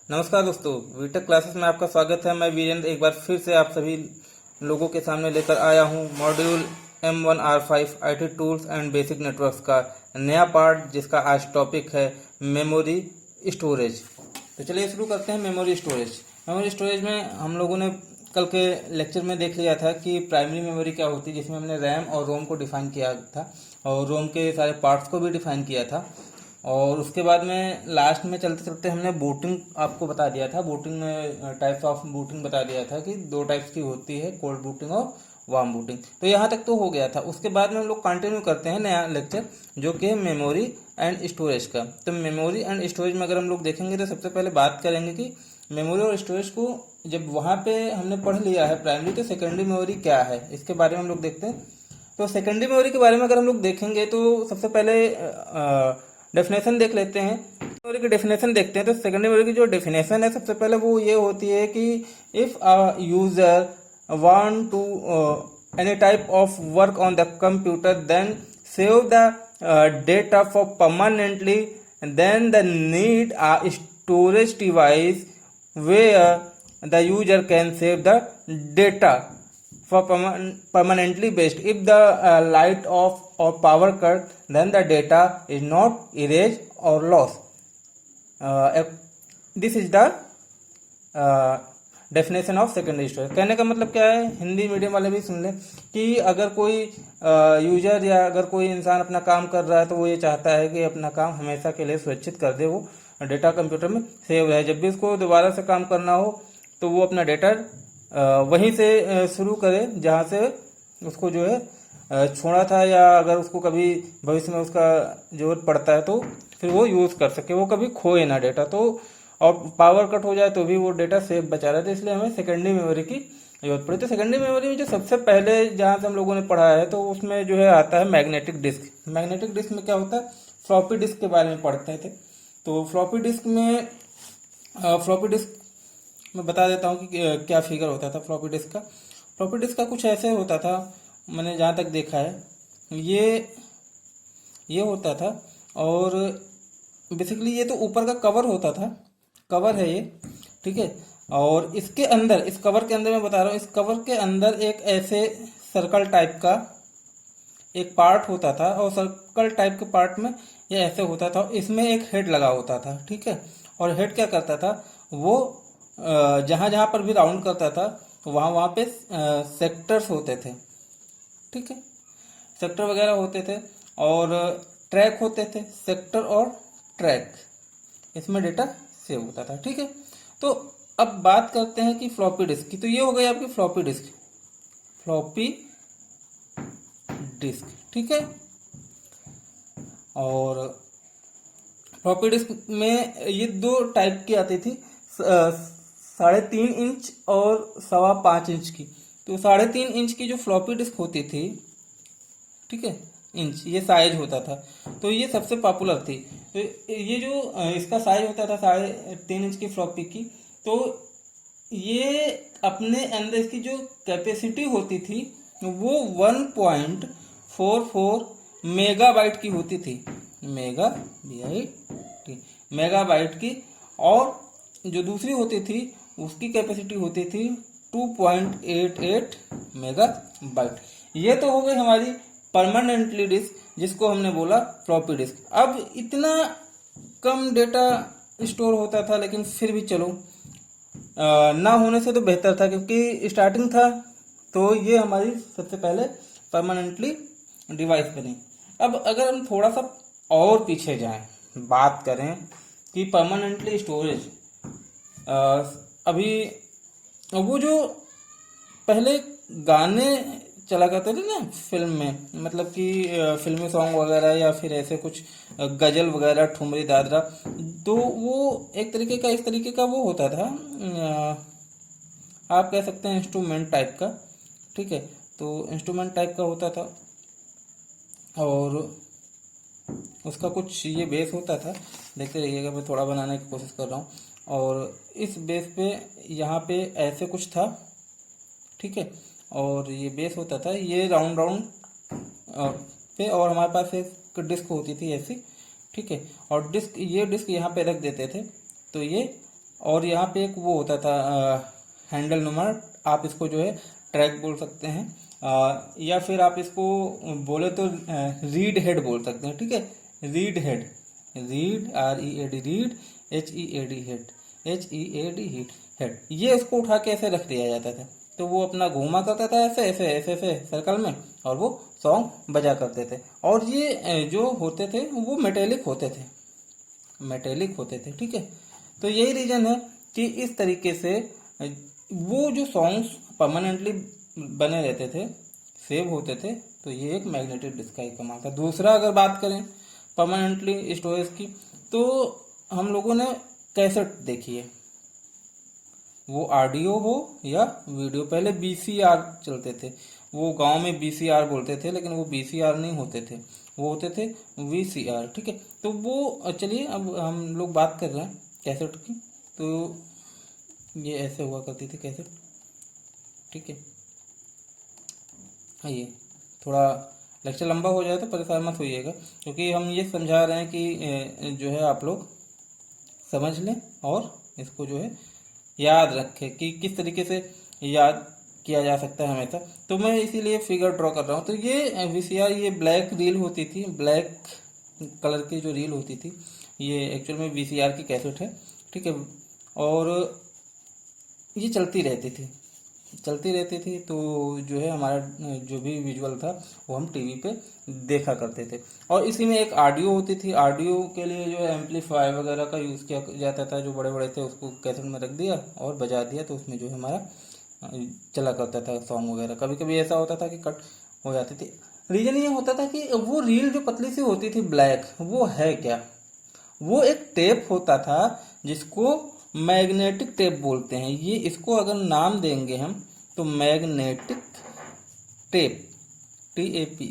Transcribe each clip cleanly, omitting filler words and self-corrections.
नमस्कार दोस्तों, Vtech classes में आपका स्वागत है। मैं वीरेंद्र एक बार फिर से आप सभी लोगों के सामने लेकर आया हूं module M1R5 IT tools and basic networks का नया पार्ट, जिसका आज टॉपिक है मेमोरी स्टोरेज। तो चलिए शुरू करते हैं। मेमोरी स्टोरेज में हम लोगों ने कल के लेक्चर में देख लिया था कि प्राइमरी मेमोरी क्या होती है, जिसमें हमने रैम और रोम को डिफाइन किया था और रोम के सारे पार्ट्स को भी डिफाइन किया था। और उसके बाद में लास्ट में चलते चलते हमने बूटिंग आपको बता दिया था। बूटिंग में टाइप्स ऑफ बूटिंग बता दिया था कि दो टाइप्स की होती है, कोल्ड बूटिंग और वार्म बूटिंग। तो यहाँ तक तो हो गया था। उसके बाद में हम लोग कंटिन्यू करते हैं नया लेक्चर, जो कि है मेमोरी एंड स्टोरेज का। तो मेमोरी एंड स्टोरेज में अगर हम लोग देखेंगे तो सबसे पहले बात करेंगे कि मेमोरी और स्टोरेज को जब वहाँ पे हमने पढ़ लिया है प्राइमरी, तो सेकेंडरी मेमोरी क्या है इसके बारे में हम लोग देखते हैं। तो सेकेंडरी मेमोरी के बारे में अगर हम लोग देखेंगे तो सबसे पहले डेफिनेशन देख लेते हैं। मेमोरी की डेफिनेशन देखते हैं। तो सेकेंडरी मेमोरी की जो डेफिनेशन है सबसे पहले वो ये होती है कि if a user want to any type of work on the computer then save the data for permanently, then the need a storage device where the user can save the data for permanently based. If the light off or power cut, then the data is not erased or lost. This is the definition of secondary storage. कहने का मतलब क्या है, Hindi medium वाले भी सुन लें कि अगर कोई यूजर या अगर कोई इंसान अपना काम कर रहा है तो वो ये चाहता है कि अपना काम हमेशा के लिए सुरक्षित कर दे, वो डेटा कंप्यूटर में सेव रहे। जब भी उसको दोबारा से काम करना हो तो वो अपना डेटा वहीं से शुरू करे जहाँ से उसको जो है छोड़ा था, या अगर उसको कभी भविष्य में उसका जरूरत पड़ता है तो फिर वो यूज़ कर सके, वो कभी खोए ना डेटा। तो और पावर कट हो जाए तो भी वो डेटा सेफ बचा रहा था, इसलिए हमें सेकेंडरी मेमोरी की जरूरत पड़ी। तो सेकेंडरी मेमोरी में जो सबसे पहले जहाँ से हम लोगों ने पढ़ा है तो उसमें जो है आता है मैग्नेटिक डिस्क। मैग्नेटिक डिस्क में क्या होता है, फ्लॉपी डिस्क के बारे में पढ़ते थे। तो फ्लॉपी डिस्क में बता देता हूँ कि क्या फिगर होता था फ्लॉपी डिस्क का। फ्लॉपी डिस्क का कुछ ऐसे होता था, मैंने जहाँ तक देखा है ये होता था। और बेसिकली ये तो ऊपर का कवर होता था, कवर है ये, ठीक है। और इसके अंदर, इस कवर के अंदर मैं बता रहा हूँ, इस कवर के अंदर एक ऐसे सर्कल टाइप का एक पार्ट होता था, और सर्कल टाइप के पार्ट में ये ऐसे होता था। इसमें एक हेड लगा होता था, ठीक है। और हेड क्या करता था, वो जहां जहां पर भी राउंड करता था वहां वहां पे सेक्टर्स होते थे, ठीक है। सेक्टर वगैरह होते थे और ट्रैक होते थे, सेक्टर और ट्रैक, इसमें डेटा सेव होता था, ठीक है। तो अब बात करते हैं कि फ्लॉपी डिस्क की। तो ये हो गई आपकी फ्लॉपी डिस्क, ठीक है। और फ्लॉपी डिस्क में ये दो टाइप की आती थी, 3.5 इंच और 5.25 इंच की। तो 3.5 इंच की जो फ्लॉपी डिस्क होती थी, ठीक है, इंच ये साइज होता था, तो ये सबसे पॉपुलर थी। तो ये जो इसका साइज होता था 3.5 इंच की फ्लॉपी की, तो ये अपने अंदर इसकी जो कैपेसिटी होती थी वो 1.44 मेगाबाइट की होती थी, मेगाबाइट की। और जो दूसरी होती थी उसकी कैपेसिटी होती थी 2.88 मेगाबाइट। ये तो हो गई हमारी परमानेंटली डिस्क, जिसको हमने बोला फ्लॉपी डिस्क। अब इतना कम डेटा स्टोर होता था, लेकिन फिर भी चलो ना होने से तो बेहतर था, क्योंकि स्टार्टिंग था। तो ये हमारी सबसे पहले परमानेंटली डिवाइस बनी। अब अगर हम थोड़ा सा और पीछे जाएं, बात करें कि परमानेंटली स्टोरेज, अभी वो जो पहले गाने चला करते थे ना फिल्म में, मतलब कि फिल्मी सॉन्ग वगैरह या फिर ऐसे कुछ गजल वगैरह, ठुमरी दादरा, तो वो एक तरीके का, इस तरीके का वो होता था, आप कह सकते हैं इंस्ट्रूमेंट टाइप का, ठीक है। तो इंस्ट्रूमेंट टाइप का होता था और उसका कुछ ये बेस होता था, देखते रहिएगा, मैं थोड़ा बनाने की कोशिश कर रहा हूँ। और इस बेस पे यहाँ पे ऐसे कुछ था, ठीक है। और ये बेस होता था, ये राउंड पे, और हमारे पास एक डिस्क होती थी ऐसी, ठीक है। और डिस्क, ये डिस्क यहाँ पे रख देते थे, तो ये और यहाँ पे एक वो होता था हैंडल नुमा, आप इसको जो है ट्रैक बोल सकते हैं, या फिर आप इसको बोले तो रीड हेड बोल सकते हैं, ठीक है। Read head, read READ, read HEAD, head HEAD head, ये इसको उठा के ऐसे रख दिया जाता था, तो वो अपना घूमा करता था ऐसे ऐसे ऐसे ऐसे सर्कल में, और वो सॉन्ग बजा करते थे। और ये जो होते थे वो मेटेलिक होते थे, मेटेलिक होते थे, ठीक है। तो यही रीजन है कि इस तरीके से वो जो सॉन्ग्स परमानेंटली बने रहते थे, सेव होते थे। तो ये एक मैग्नेटिक डिस्क का ही कमाल था। दूसरा अगर बात करें परमानेंटली स्टोरेज की, तो हम लोगों ने कैसेट देखी है, वो ऑडियो हो या वीडियो। पहले VCR चलते थे, वो गांव में VCR बोलते थे, लेकिन वो VCR नहीं होते थे, वो होते थे VCR, ठीक है। तो वो चलिए अब हम लोग बात कर रहे हैं कैसेट की। तो ये ऐसे हुआ करती थी कैसेट, ठीक है। ये थोड़ा लेक्चर लंबा हो जाए तो परेशान मत होइएगा, क्योंकि हम ये समझा रहे हैं कि जो है आप लोग समझ लें और इसको जो है याद रखें कि किस तरीके से याद किया जा सकता है हमेशा। तो मैं इसीलिए फिगर ड्रॉ कर रहा हूँ। तो ये VCR, ये ब्लैक रील होती थी, ब्लैक कलर की जो रील होती थी, ये एक्चुअल में VCR की कैसेट है, ठीक है। और ये चलती रहती थी, चलती रहती थी। तो जो है हमारा जो भी विजुअल था वो हम टीवी पे देखा करते थे। और इसी में एक ऑडियो होती थी, ऑडियो के लिए जो है एम्पलीफायर वगैरह का यूज़ किया जाता था, जो बड़े बड़े थे उसको कैसेट में रख दिया और बजा दिया, तो उसमें जो है हमारा चला करता था सॉन्ग वगैरह। कभी कभी ऐसा होता था कि कट हो जाती थी। रीजन ये होता था कि वो रील जो पतली सी होती थी ब्लैक, वो है क्या, वो एक टेप होता था जिसको मैग्नेटिक टेप बोलते हैं। ये इसको अगर नाम देंगे हम तो मैग्नेटिक टेप, TAPE।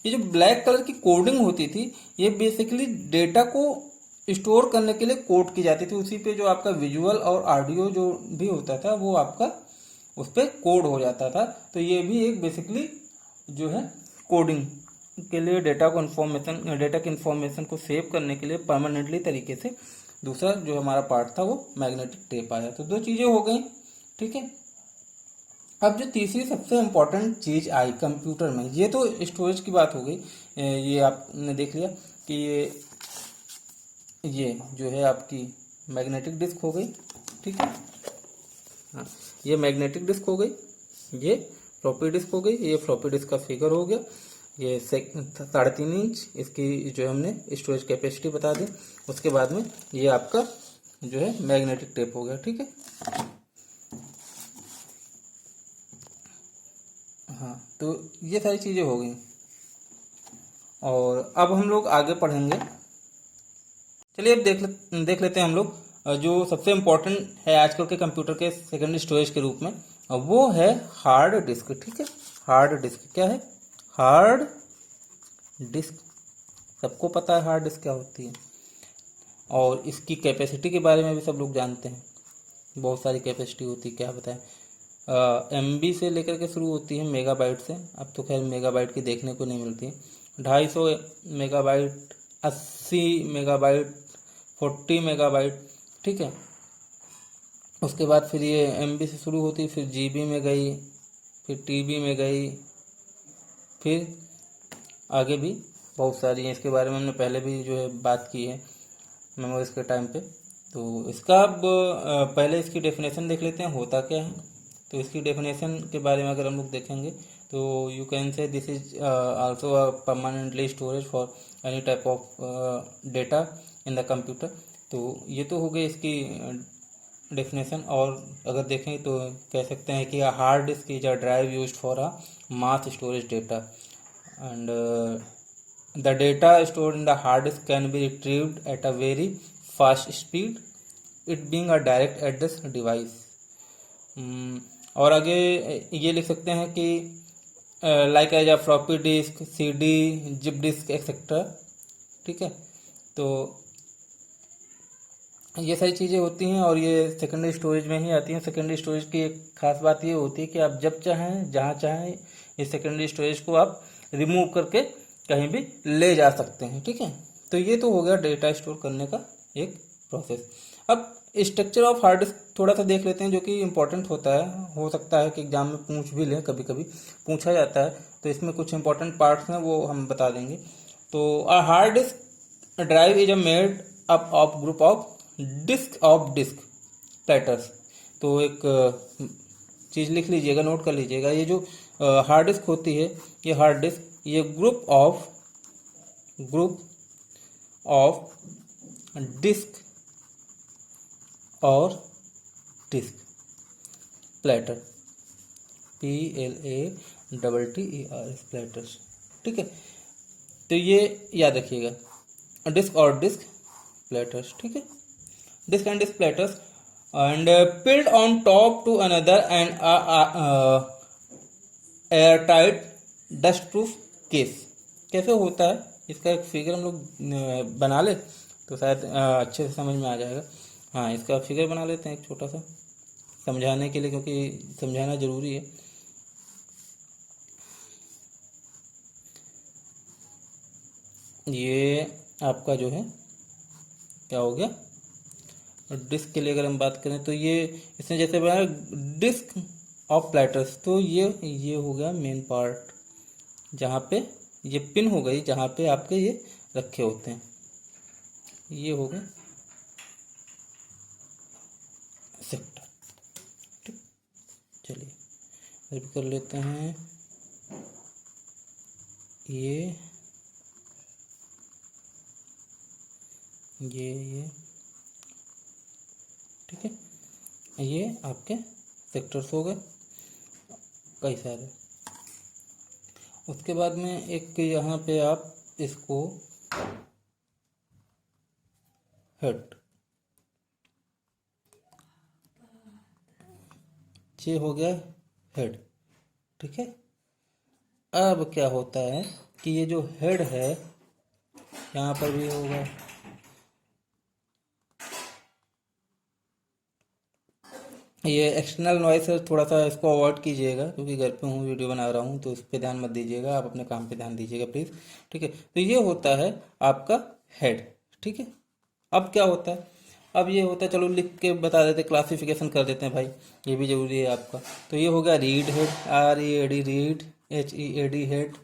ये जो ब्लैक कलर की कोडिंग होती थी, ये बेसिकली डेटा को स्टोर करने के लिए कोड की जाती थी। उसी पे जो आपका विजुअल और ऑडियो जो भी होता था वो आपका उस पर कोड हो जाता था। तो ये भी एक बेसिकली जो है कोडिंग के लिए, डेटा की इंफॉर्मेशन को सेव करने के लिए परमानेंटली तरीके से दूसरा जो हमारा पार्ट था वो मैग्नेटिक टेप आया। तो दो चीज़ें हो गई, ठीक है। अब जो तीसरी सबसे इम्पोर्टेंट चीज़ आई कंप्यूटर में, ये तो स्टोरेज की बात हो गई, ये आपने देख लिया कि ये जो है आपकी मैग्नेटिक डिस्क हो गई, ठीक है। हाँ, ये मैग्नेटिक डिस्क हो गई, ये फ्लॉपी डिस्क हो गई, ये फ्लॉपी डिस्क का फिगर हो गया। ये 3.5 इंच इसकी जो हमने स्टोरेज कैपेसिटी बता दी। उसके बाद में ये आपका जो है मैग्नेटिक टेप हो गया, ठीक है। हाँ, तो ये सारी चीज़ें हो गई। और अब हम लोग आगे पढ़ेंगे। चलिए अब देख लेते हैं हम लोग जो सबसे इम्पोर्टेंट है आजकल के कंप्यूटर के सेकेंडरी स्टोरेज के रूप में, वो है हार्ड डिस्क, ठीक है। हार्ड डिस्क क्या है? हार्ड डिस्क, सबको पता है हार्ड डिस्क क्या होती है, और इसकी कैपेसिटी के बारे में भी सब लोग जानते हैं। बहुत सारी कैपेसिटी होती है, क्या बताएं। MB से लेकर के शुरू होती है, मेगाबाइट से। अब तो खैर मेगाबाइट की देखने को नहीं मिलती है। 250 मेगाबाइट, 80 मेगाबाइट, 40 मेगाबाइट, ठीक है। उसके बाद फिर ये MB से शुरू होती, फिर GB में गई, फिर TB में गई, फिर आगे भी बहुत सारी हैं। इसके बारे में हमने पहले भी जो है बात की है मेमोरीज के टाइम पे। तो इसका अब पहले इसकी डेफिनेशन देख लेते हैं, होता क्या है। तो इसकी डेफिनेशन के बारे में अगर हम लोग देखेंगे तो you can say this is also a permanently storage for any type of data in the computer. तो ये तो हो गई इसकी डेफिनेशन। और अगर देखें तो कह सकते हैं कि hard disk is a drive used for a mass storage data, and the data stored in the hard disk can be retrieved at a very fast speed, it being a direct address device। और आगे ये लिख सकते हैं कि like as a floppy disk, CD, zip disk etcetera, ठीक है। तो ये सारी चीज़ें होती हैं और ये सेकेंडरी स्टोरेज में ही आती हैं। सेकेंडरी स्टोरेज की एक खास बात ये होती है कि आप जब चाहें जहाँ चाहें इस सेकेंडरी स्टोरेज को आप रिमूव करके कहीं भी ले जा सकते हैं, ठीक है। तो ये तो हो गया डेटा स्टोर करने का एक प्रोसेस। अब स्ट्रक्चर ऑफ हार्ड डिस्क थोड़ा सा देख लेते हैं, जो कि इम्पोर्टेंट होता है, हो सकता है कि एग्जाम में पूछ भी लें, कभी कभी पूछा जाता है। तो इसमें कुछ इंपॉर्टेंट पार्ट्स हैं वो हम बता देंगे। तो a hard disk drive is a made up of group of disk platters. तो एक चीज़ लिख लीजिएगा, नोट कर लीजिएगा, ये जो हार्ड डिस्क होती है, ये हार्ड डिस्क ये ग्रुप ऑफ डिस्क और डिस्क प्लेटर, PLATTER प्लेटर्स, ठीक है। तो ये याद रखिएगा, डिस्क और डिस्क प्लेटर्स, ठीक है। Disk and disk platters and piled on top to another and airtight dust proof case. कैसे होता है इसका एक फिगर हम लोग बना ले तो शायद अच्छे से समझ में आ जाएगा। हाँ, इसका फिगर बना लेते हैं एक छोटा सा समझाने के लिए, क्योंकि समझाना ज़रूरी है। ये आपका जो है क्या हो गया, डिस्क के लिए अगर हम बात करें तो ये इसमें जैसे बनाया डिस्क ऑफ प्लेटर्स, तो ये हो गया मेन पार्ट, जहाँ पे ये पिन हो गई, जहाँ पे आपके ये रखे होते हैं, ये हो गया सेक्टर, ठीक। चलिए रिपीट कर लेते हैं, ये ठीक है, ये आपके सेक्टर्स हो गए कई सारे। उसके बाद में एक यहाँ पे आप इसको हेड, ये हो गया हेड, ठीक है। अब क्या होता है कि ये जो हेड है यहाँ पर भी होगा, ये एक्सटर्नल नॉइस है, थोड़ा सा इसको अवॉइड कीजिएगा, क्योंकि घर पे हूँ, वीडियो बना रहा हूँ, तो इस पर ध्यान मत दीजिएगा, आप अपने काम पे ध्यान दीजिएगा प्लीज़, ठीक है। तो ये होता है आपका हेड, ठीक है। अब क्या होता है, अब ये होता है, चलो लिख के बता देते, क्लासिफिकेशन कर देते हैं भाई, ये भी जरूरी है आपका। तो ये हो गया read head, READ read, HEAD head.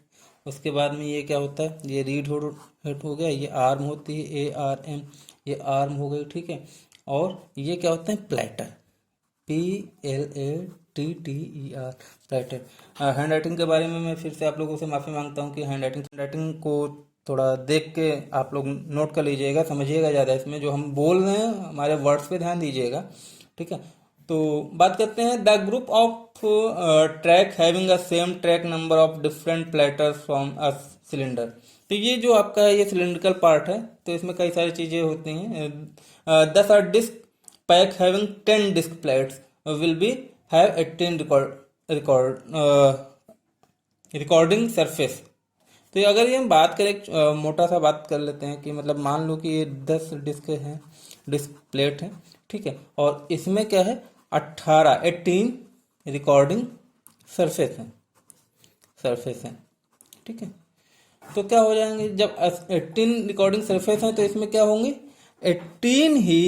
उसके बाद में ये क्या होता है, ये रीड हेड हो गया, ये आर्म होती है ARM, ये आर्म हो गई, ठीक है। और ये क्या होता है, platter, PLATTER platter. Hand writing के बारे में मैं फिर से आप लोगों से माफ़ी मांगता हूँ कि हैंड राइटिंग को थोड़ा देख के आप लोग नोट कर लीजिएगा, समझिएगा ज़्यादा, इसमें जो हम बोल रहे हैं हमारे वर्ड्स पे ध्यान दीजिएगा, ठीक है। तो बात करते हैं, the group of track having a same track number of different platters from a cylinder. तो ये जो आपका ये सिलेंड्रिकल पार्ट है, तो इसमें कई सारी चीज़ें होती हैं। 10 disk pack having 10 disk plates will be have 18 recording surface. तो अगर ये हम बात करें, मोटा सा बात कर लेते हैं कि मतलब मान लो कि ये 10 डिस्क हैं, डिस्क प्लेट है, ठीक है, और इसमें क्या है 18 रिकॉर्डिंग सरफेस है, ठीक है। तो क्या हो जाएंगे, जब 18 रिकॉर्डिंग सरफेस हैं तो इसमें क्या होंगे, 18 ही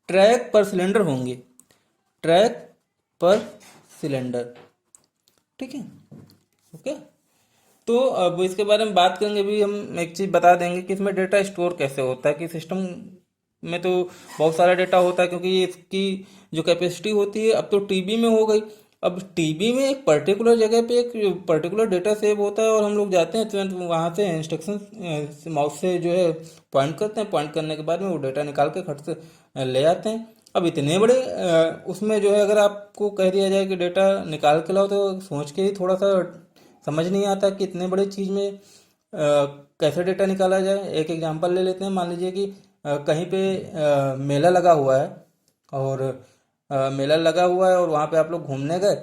ट्रैक पर सिलेंडर होंगे, ट्रैक पर सिलेंडर, ठीक है, ओके। तो अब इसके बारे में बात करेंगे, भी हम एक चीज़ बता देंगे कि इसमें डेटा स्टोर कैसे होता है, कि सिस्टम में तो बहुत सारा डेटा होता है, क्योंकि इसकी जो कैपेसिटी होती है अब तो टीबी में हो गई। अब टीबी में एक पर्टिकुलर जगह पे एक पर्टिकुलर डेटा सेव होता है, और हम लोग जाते हैं तुरंत वहाँ से इंस्ट्रक्शन माउस से जो है पॉइंट करते हैं, पॉइंट करने के बाद में वो डेटा निकाल के खट से ले आते हैं। अब इतने बड़े उसमें जो है अगर आपको कह दिया जाए कि डेटा निकाल के लाओ, तो सोच के ही थोड़ा सा समझ नहीं आता कि इतने बड़े चीज़ में कैसे डेटा निकाला जाए। एक एग्जांपल ले लेते हैं, मान लीजिए कि कहीं पे मेला लगा हुआ है, और मेला लगा हुआ है और वहाँ पे आप लोग घूमने गए,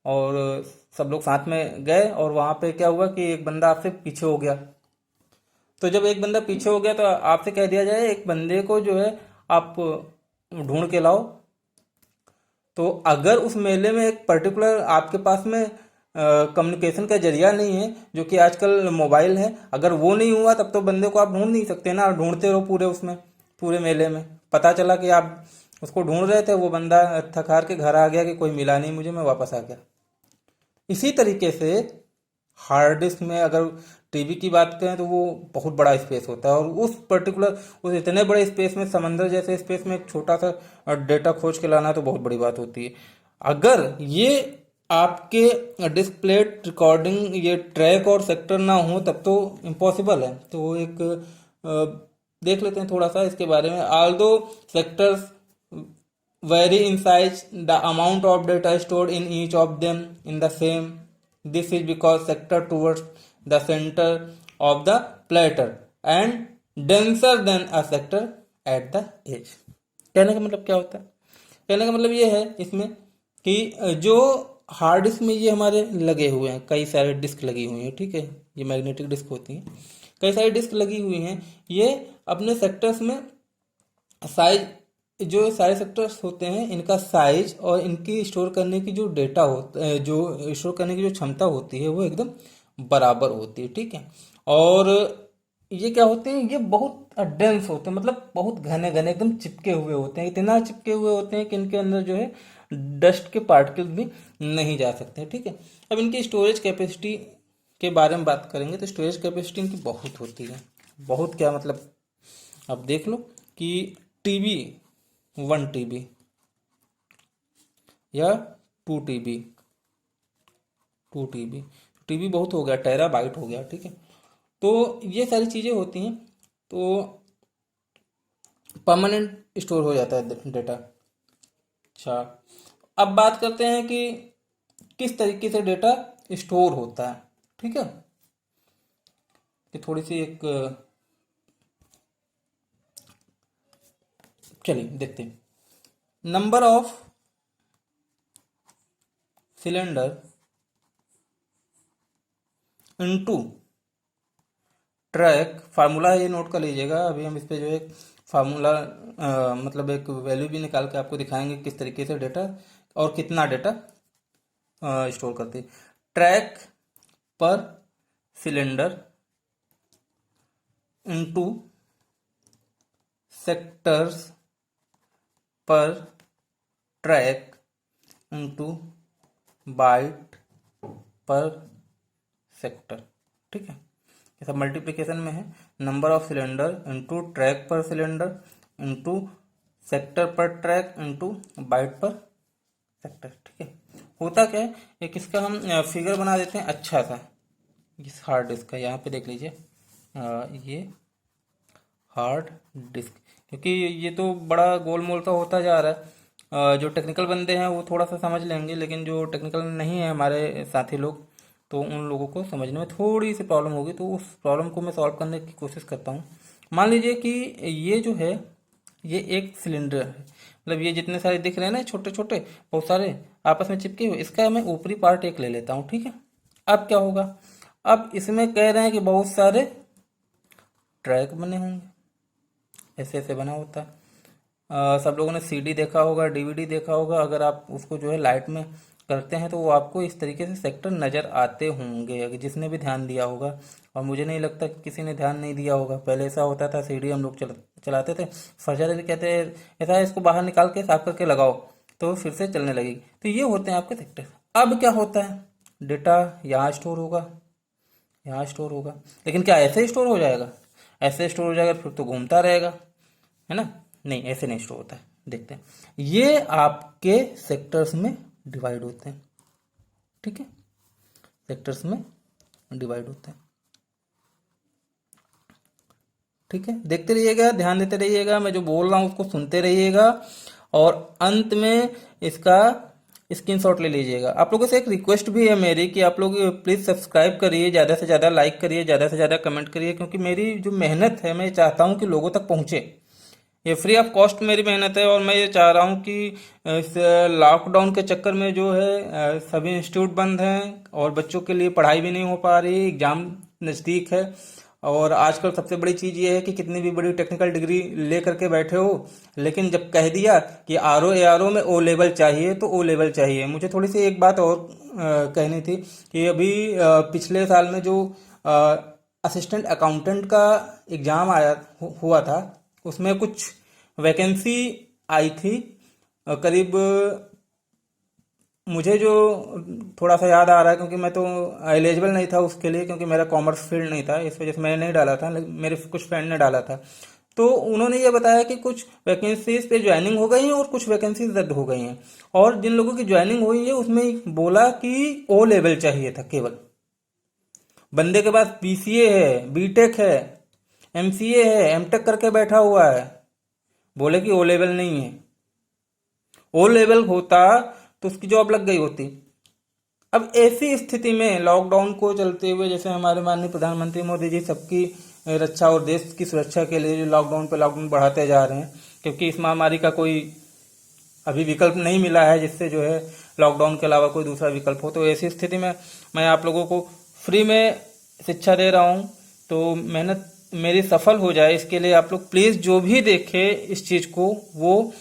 और सब लोग साथ में गए, और वहाँ पे क्या हुआ कि एक बंदा आपसे पीछे हो गया। तो जब एक बंदा पीछे हो गया तो आपसे कह दिया जाए एक बंदे को जो है आप ढूंढ के लाओ। तो अगर उस मेले में एक पर्टिकुलर आपके पास में कम्युनिकेशन का जरिया नहीं है, जो कि आजकल मोबाइल है, अगर वो नहीं हुआ तब तो बंदे को आप ढूंढ नहीं सकते ना, ढूंढते रहो पूरे उसमें, पूरे मेले में, पता चला कि आप उसको ढूंढ रहे थे, वो बंदा थक हार के घर आ गया कि कोई मिला नहीं मुझे, मैं वापस आ गया। इसी तरीके से हार्ड डिस्क में अगर टीबी की बात करें तो वो बहुत बड़ा स्पेस होता है, और उस इतने बड़े स्पेस में, समंदर जैसे स्पेस में एक छोटा सा डेटा खोज के लाना तो बहुत बड़ी बात होती है। अगर ये आपके डिस्क प्लेट रिकॉर्डिंग ये ट्रैक और सेक्टर ना हो तब तो इम्पॉसिबल है। तो एक देख लेते हैं थोड़ा सा इसके बारे में। Aldous sectors vary in size, the amount of data stored in each of them in the same. This is because sector towards the center of the platter and denser than a sector at the edge. कहने का मतलब क्या होता है? कहने का मतलब ये है इसमें कि जो हार्ड डिस्क में ये हमारे लगे हुए हैं, कई सारे डिस्क लगी हुई हैं, ठीक है, ये मैग्नेटिक डिस्क होती हैं, कई सारी डिस्क लगी हुई हैं, ये अपने सेक्टर्स में साइज, जो सारे सेक्टर्स होते हैं इनका साइज और इनकी स्टोर करने की जो डेटा होता है, जो स्टोर करने की जो क्षमता होती है वो एकदम बराबर होती है, ठीक है। और ये क्या होते हैं, ये बहुत डेंस होते हैं, मतलब बहुत घने घने एकदम चिपके हुए होते हैं, इतना चिपके हुए होते हैं कि इनके अंदर जो है डस्ट के पार्टिकल्स भी नहीं जा सकते, ठीक है। अब इनकी स्टोरेज कैपेसिटी के बारे में बात करेंगे तो स्टोरेज कैपेसिटी इनकी बहुत होती है। बहुत क्या मतलब, अब देख लो कि टीबी 1 TB या 2 TB, 2 TB, टीबी बहुत हो गया, टेराबाइट हो गया, ठीक है। तो ये सारी चीज़ें होती हैं, तो परमानेंट स्टोर हो जाता है डेटा। अच्छा, अब बात करते हैं कि किस तरीके से डेटा स्टोर होता है, ठीक है। कि थोड़ी सी एक चलिए देखते हैं। Number of cylinder into track, formula ये नोट कर लीजिएगा। अभी हम इस पे जो है फार्मूला मतलब एक वैल्यू भी निकाल के आपको दिखाएंगे किस तरीके से डेटा और कितना डेटा स्टोर करते हैं। ट्रैक पर सिलेंडर इनटू सेक्टर्स पर ट्रैक इनटू बाइट पर सेक्टर, ठीक है। ये सब मल्टीप्लिकेशन में है। Number of cylinder into track पर सिलेंडर इनटू सेक्टर पर ट्रैक इनटू बाइट पर सेक्टर, ठीक है। होता क्या है, एक इसका हम फिगर बना देते हैं अच्छा सा इस हार्ड डिस्क का। यहाँ पे देख लीजिए ये हार्ड डिस्क, क्योंकि ये तो बड़ा गोल मोल सा होता जा रहा है। जो टेक्निकल बंदे हैं वो थोड़ा सा समझ लेंगे, लेकिन जो टेक्निकल नहीं है हमारे साथी लोग, तो उन लोगों को समझने में थोड़ी सी प्रॉब्लम होगी। तो उस प्रॉब्लम को मैं सॉल्व करने की कोशिश करता हूँ। मान लीजिए कि ये जो है ये एक सिलेंडर है, मतलब ये जितने सारे दिख रहे हैं ना छोटे छोटे बहुत सारे आपस में चिपके हुए, इसका मैं ऊपरी पार्ट एक ले लेता हूँ, ठीक है। अब क्या होगा, अब इसमें कह रहे हैं कि बहुत सारे ट्रैक बने होंगे, ऐसे ऐसे बना होता है। सब लोगों ने सीडी देखा होगा, डीवीडी देखा होगा, अगर आप उसको जो है लाइट में करते हैं तो वो आपको इस तरीके से सेक्टर नज़र आते होंगे, अगर जिसने भी ध्यान दिया होगा। और मुझे नहीं लगता कि किसी ने ध्यान नहीं दिया होगा। पहले ऐसा होता था, सीडी हम लोग चलाते थे, फर्जा कहते हैं ऐसा है, इसको बाहर निकाल के साफ करके लगाओ तो फिर से चलने लगेगी। तो ये होते हैं आपके सेक्टर। अब क्या होता है, डेटा यहाँ स्टोर होगा, यहाँ स्टोर होगा, लेकिन क्या ऐसे ही स्टोर हो जाएगा? ऐसे स्टोर हो जाएगा फिर तो घूमता रहेगा, है ना। नहीं, ऐसे नहीं स्टोर होता है। देखते हैं, ये आपके सेक्टर्स में डिवाइड होते हैं, ठीक है, सेक्टर्स में डिवाइड होते हैं, ठीक है। देखते रहिएगा, ध्यान देते रहिएगा, मैं जो बोल रहा हूँ उसको सुनते रहिएगा, और अंत में इसका स्क्रीनशॉट ले लीजिएगा। आप लोगों से एक रिक्वेस्ट भी है मेरी कि आप लोग प्लीज़ सब्सक्राइब करिए, ज़्यादा से ज़्यादा लाइक करिए, ज़्यादा से ज़्यादा कमेंट करिए, क्योंकि मेरी जो मेहनत है मैं चाहता हूँ कि लोगों तक पहुँचे। ये फ्री ऑफ कॉस्ट मेरी मेहनत है, और मैं ये चाह रहा हूँ कि इस लॉकडाउन के चक्कर में जो है सभी इंस्टीट्यूट बंद हैं और बच्चों के लिए पढ़ाई भी नहीं हो पा रही, एग्ज़ाम नज़दीक है। और आजकल सबसे बड़ी चीज़ ये है कि कितनी भी बड़ी टेक्निकल डिग्री ले करके बैठे हो, लेकिन जब कह दिया कि R O A R O में ओ लेवल चाहिए तो ओ लेवल चाहिए। मुझे थोड़ी सी एक बात और कहनी थी कि अभी पिछले साल में जो असिस्टेंट अकाउंटेंट का एग्ज़ाम हुआ था, उसमें कुछ वैकेंसी आई थी करीब मुझे जो थोड़ा सा याद आ रहा है, क्योंकि मैं तो एलिजिबल नहीं था उसके लिए, क्योंकि मेरा कॉमर्स फील्ड नहीं था, इस वजह से मैंने नहीं डाला था, लेकिन मेरे कुछ फ्रेंड ने डाला था। तो उन्होंने ये बताया कि कुछ वैकेंसीज पे ज्वाइनिंग हो गई हैं और कुछ वैकेंसीज रद्द हो गई हैं। और जिन लोगों की ज्वाइनिंग हुई है उसमें बोला कि ओ लेवल चाहिए था केवल। बंदे के पास बीसीए है, बीटेक है, एमसीए है, एमटेक करके बैठा हुआ है, बोले कि ओ लेवल नहीं है। ओ लेवल होता तो उसकी जॉब लग गई होती। अब ऐसी स्थिति में लॉकडाउन को चलते हुए, जैसे हमारे माननीय प्रधानमंत्री मोदी जी सबकी रक्षा और देश की सुरक्षा के लिए जो लॉकडाउन पे लॉकडाउन बढ़ाते जा रहे हैं, क्योंकि इस महामारी का कोई अभी विकल्प नहीं मिला है जिससे जो है लॉकडाउन के अलावा कोई दूसरा विकल्प हो। तो ऐसी स्थिति में मैं आप लोगों को फ्री में शिक्षा दे रहा हूँ, तो मेहनत मेरी सफल हो जाए इसके लिए आप लोग प्लीज़ जो भी देखे इस चीज़ को वो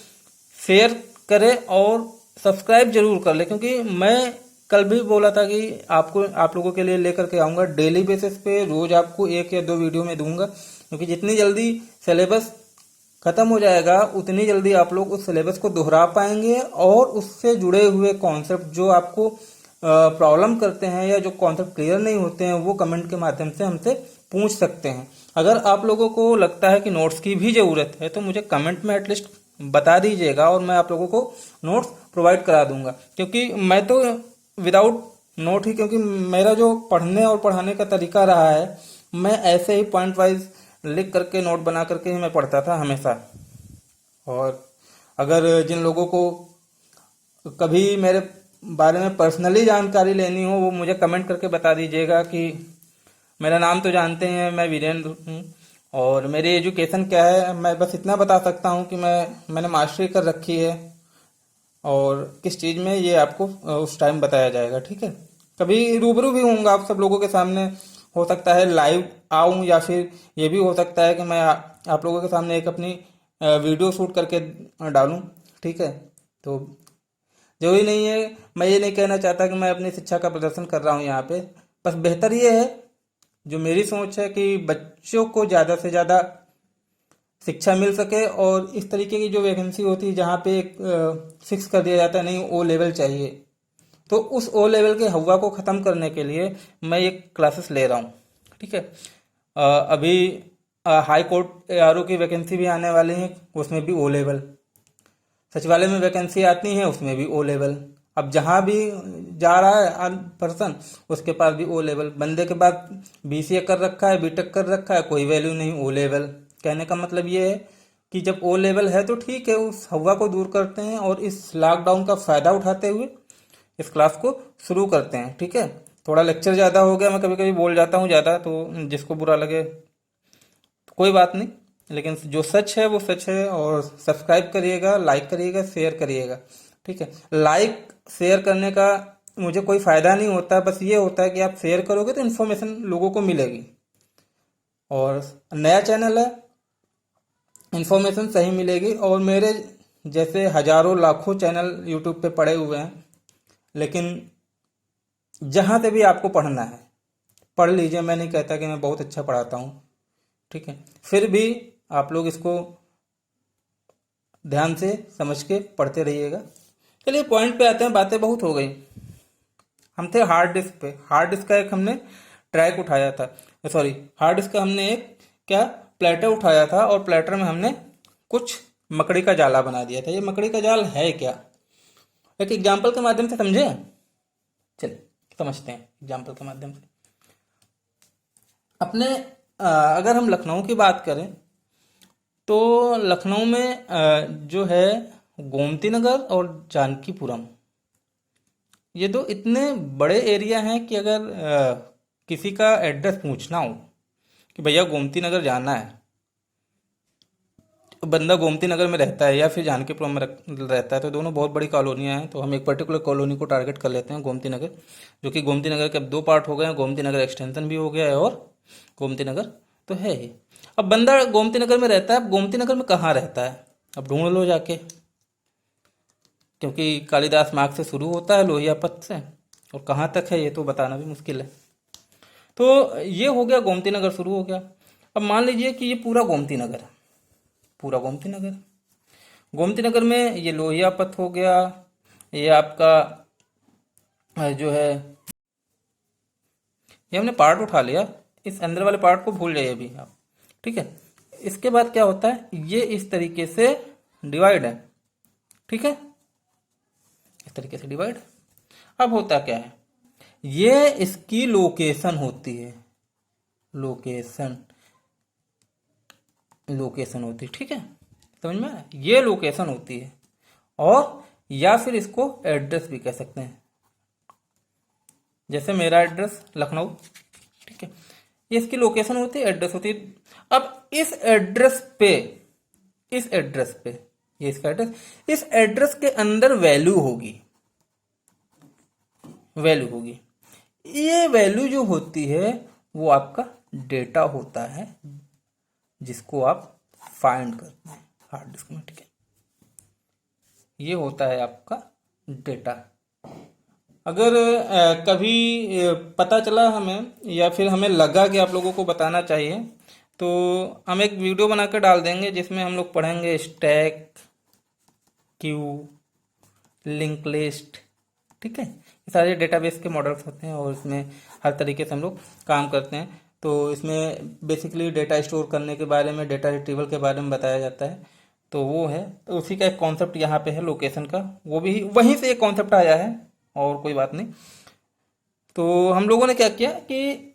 शेयर करें और सब्सक्राइब जरूर कर ले, क्योंकि मैं कल भी बोला था कि आपको आप लोगों के लिए लेकर के आऊँगा डेली बेसिस पे, रोज़ आपको 1 या 2 वीडियो में दूंगा, क्योंकि जितनी जल्दी सिलेबस खत्म हो जाएगा उतनी जल्दी आप लोग उस सिलेबस को दोहरा पाएंगे और उससे जुड़े हुए कॉन्सेप्ट जो आपको प्रॉब्लम करते हैं या जो कॉन्सेप्ट क्लियर नहीं होते हैं वो कमेंट के माध्यम से हमसे पूछ सकते हैं। अगर आप लोगों को लगता है कि नोट्स की भी ज़रूरत है तो मुझे कमेंट में एटलीस्ट बता दीजिएगा और मैं आप लोगों को नोट्स प्रोवाइड करा दूंगा, क्योंकि मैं तो विदाउट नोट ही, क्योंकि मेरा जो पढ़ने और पढ़ाने का तरीका रहा है, मैं ऐसे ही पॉइंट वाइज लिख करके नोट बना करके ही मैं पढ़ता था हमेशा। और अगर जिन लोगों को कभी मेरे बारे में पर्सनली जानकारी लेनी हो वो मुझे कमेंट करके बता दीजिएगा कि मेरा नाम तो जानते हैं, मैं वीरेंद्र हूँ और मेरी एजुकेशन क्या है। मैं बस इतना बता सकता हूँ कि मैंने मास्टरी कर रखी है और किस चीज़ में ये आपको उस टाइम बताया जाएगा। ठीक है, कभी रूबरू भी होऊंगा आप सब लोगों के सामने, हो सकता है लाइव आऊं या फिर ये भी हो सकता है कि मैं आप लोगों के सामने एक अपनी वीडियो शूट करके डालूं। ठीक है, तो जरूरी नहीं है, मैं ये नहीं कहना चाहता कि मैं अपनी शिक्षा का प्रदर्शन कर रहा हूँ यहाँ पे। बस बेहतर ये है, जो मेरी सोच है कि बच्चों को ज़्यादा से ज़्यादा शिक्षा मिल सके और इस तरीके की जो वैकेंसी होती है जहाँ पे एक फिक्स कर दिया जाता है नहीं ओ लेवल चाहिए, तो उस ओ लेवल के हवा को ख़त्म करने के लिए मैं ये क्लासेस ले रहा हूँ। ठीक है, अभी हाई कोर्ट आरओ की वैकेंसी भी आने वाली है, उसमें भी ओ लेवल। सचिवालय में वैकेंसी आती है उसमें भी ओ लेवल। अब जहाँ भी जा रहा है पर्सन उसके पास भी ओ लेवल। बंदे के पास बीसीए कर रखा है, बीटेक कर रखा है, कोई वैल्यू नहीं ओ लेवल। कहने का मतलब ये है कि जब ओ लेवल है तो ठीक है, उस हवा को दूर करते हैं और इस लॉकडाउन का फ़ायदा उठाते हुए इस क्लास को शुरू करते हैं। ठीक है, थोड़ा लेक्चर ज़्यादा हो गया, मैं कभी कभी बोल जाता हूँ ज़्यादा, तो जिसको बुरा लगे तो कोई बात नहीं, लेकिन जो सच है वो सच है। और सब्सक्राइब करिएगा, लाइक करिएगा, शेयर करिएगा। ठीक है, लाइक शेयर करने का मुझे कोई फ़ायदा नहीं होता, बस ये होता है कि आप शेयर करोगे तो इन्फॉर्मेशन लोगों को मिलेगी। और नया चैनल है, इन्फॉर्मेशन सही मिलेगी। और मेरे जैसे हजारों लाखों चैनल यूट्यूब पे पड़े हुए हैं, लेकिन जहाँ से भी आपको पढ़ना है पढ़ लीजिए, मैं नहीं कहता कि मैं बहुत अच्छा पढ़ाता हूँ। ठीक है, फिर भी आप लोग इसको ध्यान से समझ के पढ़ते रहिएगा। चलिए पॉइंट पे आते हैं, बातें बहुत हो गई। हम थे हार्ड डिस्क पे। हार्ड डिस्क का एक हमने ट्रैक उठाया था, सॉरी हार्ड डिस्क का हमने एक क्या प्लेटर उठाया था और प्लेटर में हमने कुछ मकड़ी का जाला बना दिया था। ये मकड़ी का जाल है क्या, एक एग्जाम्पल के माध्यम से समझे। चलिए समझते हैं एग्जाम्पल के माध्यम से। अपने अगर हम लखनऊ की बात करें तो लखनऊ में जो है गोमती नगर और जानकीपुरम, ये दो इतने बड़े एरिया हैं कि अगर किसी का एड्रेस पूछना हो कि भैया गोमती नगर जाना है, तो बंदा गोमती नगर में रहता है या फिर जानकीपुरम में रहता है, तो दोनों बहुत बड़ी कॉलोनियाँ हैं। तो हम एक पर्टिकुलर कॉलोनी को टारगेट कर लेते हैं, गोमती नगर, जो कि गोमती नगर के अब 2 पार्ट हो गए हैं, गोमती नगर एक्सटेंशन भी हो गया है और गोमती नगर तो है ही। अब बंदा गोमती नगर में रहता है, अब गोमती नगर में कहाँ रहता है अब ढूंढ लो जाके, क्योंकि कालिदास मार्ग से शुरू होता है लोहिया पथ से, और कहाँ तक है ये तो बताना भी मुश्किल है। तो ये हो गया गोमती नगर शुरू हो गया। अब मान लीजिए कि ये पूरा गोमती नगर है, पूरा गोमती नगर। गोमती नगर में ये लोहिया पथ हो गया, ये आपका जो है, ये हमने पार्ट उठा लिया, इस अंदर वाले पार्ट को भूल जाइए अभी आप। ठीक है, इसके बाद क्या होता है, ये इस तरीके से डिवाइड है। ठीक है, इस तरीके से डिवाइड। अब होता क्या है, ये इसकी लोकेशन होती है, लोकेशन, लोकेशन होती है। ठीक है, समझ में आया? ये लोकेशन होती है, और या फिर इसको एड्रेस भी कह सकते हैं, जैसे मेरा एड्रेस लखनऊ। ठीक है, ये इसकी लोकेशन होती है, एड्रेस होती है। अब इस एड्रेस पे, इस एड्रेस पे, ये इसका एड्रेस, इस एड्रेस के अंदर वैल्यू होगी, वैल्यू होगी। ये वैल्यू जो होती है वो आपका डेटा होता है, जिसको आप फाइंड करते हैं हार्ड डिस्क में। ठीक है, ये होता है आपका डेटा। अगर कभी पता चला हमें, या फिर हमें लगा कि आप लोगों को बताना चाहिए, तो हम एक वीडियो बनाकर डाल देंगे जिसमें हम लोग पढ़ेंगे स्टैक, क्यू, लिंक लिस्ट। ठीक है, ये सारे डेटाबेस के मॉडल्स होते हैं, और इसमें हर तरीके से हम लोग काम करते हैं। तो इसमें बेसिकली डेटा स्टोर करने के बारे में, डेटा रिट्रीवल के बारे में बताया जाता है। तो वो है, तो उसी का एक कॉन्सेप्ट यहाँ पे है लोकेशन का, वो भी वहीं से एक कॉन्सेप्ट आया है, और कोई बात नहीं। तो हम लोगों ने क्या किया कि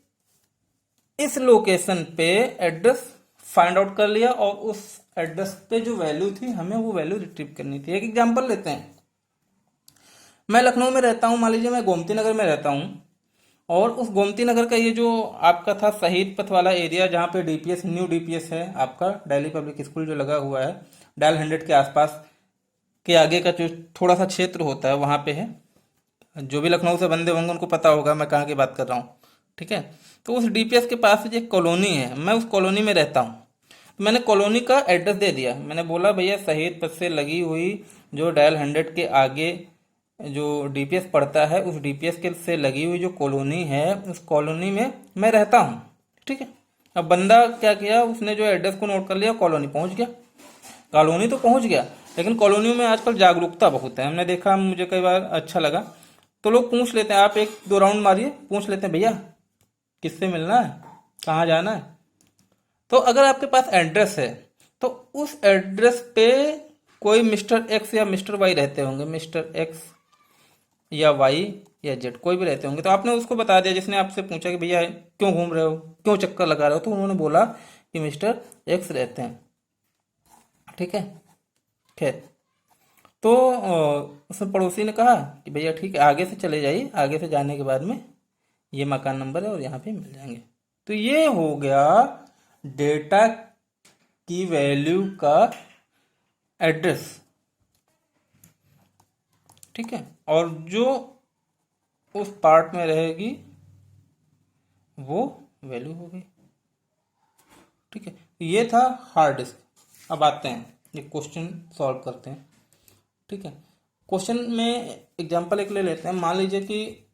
इस लोकेशन पे एड्रेस फाइंड आउट कर लिया, और उस एड्रेस पे जो वैल्यू थी हमें वो वैल्यू रिट्रीव करनी थी। एक एग्जांपल लेते हैं, मैं लखनऊ में रहता हूँ, मान लीजिए मैं गोमती नगर में रहता हूँ, और उस गोमती नगर का ये जो आपका था शहीद पथ वाला एरिया, जहाँ पे डीपीएस, न्यू डीपीएस है आपका, दिल्ली पब्लिक स्कूल जो लगा हुआ है, डायल 100 के आसपास के आगे का जो थोड़ा सा क्षेत्र होता है वहाँ पे है। जो भी लखनऊ से बंदे होंगे उनको पता होगा मैं कहाँ की बात कर रहा हूँ। ठीक है, तो उस डीपीएस के पास एक कॉलोनी है, मैं उस कॉलोनी में रहता हूँ। तो मैंने कॉलोनी का एड्रेस दे दिया, मैंने बोला भैया शहीद पथ से लगी हुई जो डायल 100 के आगे जो डीपीएस पड़ता है, उस डीपीएस के से लगी हुई जो कॉलोनी है, उस कॉलोनी में मैं रहता हूँ। ठीक है, अब बंदा क्या किया, उसने जो एड्रेस को नोट कर लिया, कॉलोनी पहुंच गया। कॉलोनी तो पहुंच गया, लेकिन कॉलोनियों में आजकल जागरूकता बहुत है, हमने देखा, मुझे कई बार अच्छा लगा। तो लोग पूछ लेते हैं, आप एक दो राउंड मारिए, पूछ लेते हैं भैया किससे मिलना है, कहाँ जाना है। तो अगर आपके पास एड्रेस है, तो उस एड्रेस पे कोई मिस्टर एक्स या मिस्टर वाई रहते होंगे, मिस्टर एक्स या वाई या जेड, कोई भी रहते होंगे। तो आपने उसको बता दिया, जिसने आपसे पूछा कि भैया क्यों घूम रहे हो, क्यों चक्कर लगा रहे हो, तो उन्होंने बोला कि मिस्टर एक्स रहते हैं। ठीक है, खैर, तो उसमें पड़ोसी ने कहा कि भैया ठीक है, आगे से चले जाइए, आगे से जाने के बाद में ये मकान नंबर है और यहाँ पे मिल जाएंगे। तो ये हो गया डेटा की वैल्यू का एड्रेस। ठीक है, और जो उस पार्ट में रहेगी वो वैल्यू हो गई। ठीक है, तो ये था हार्ड डिस्क। अब आते हैं ये क्वेश्चन सॉल्व करते हैं। ठीक है, क्वेश्चन में एग्जांपल एक ले लेते हैं। मान लीजिए कि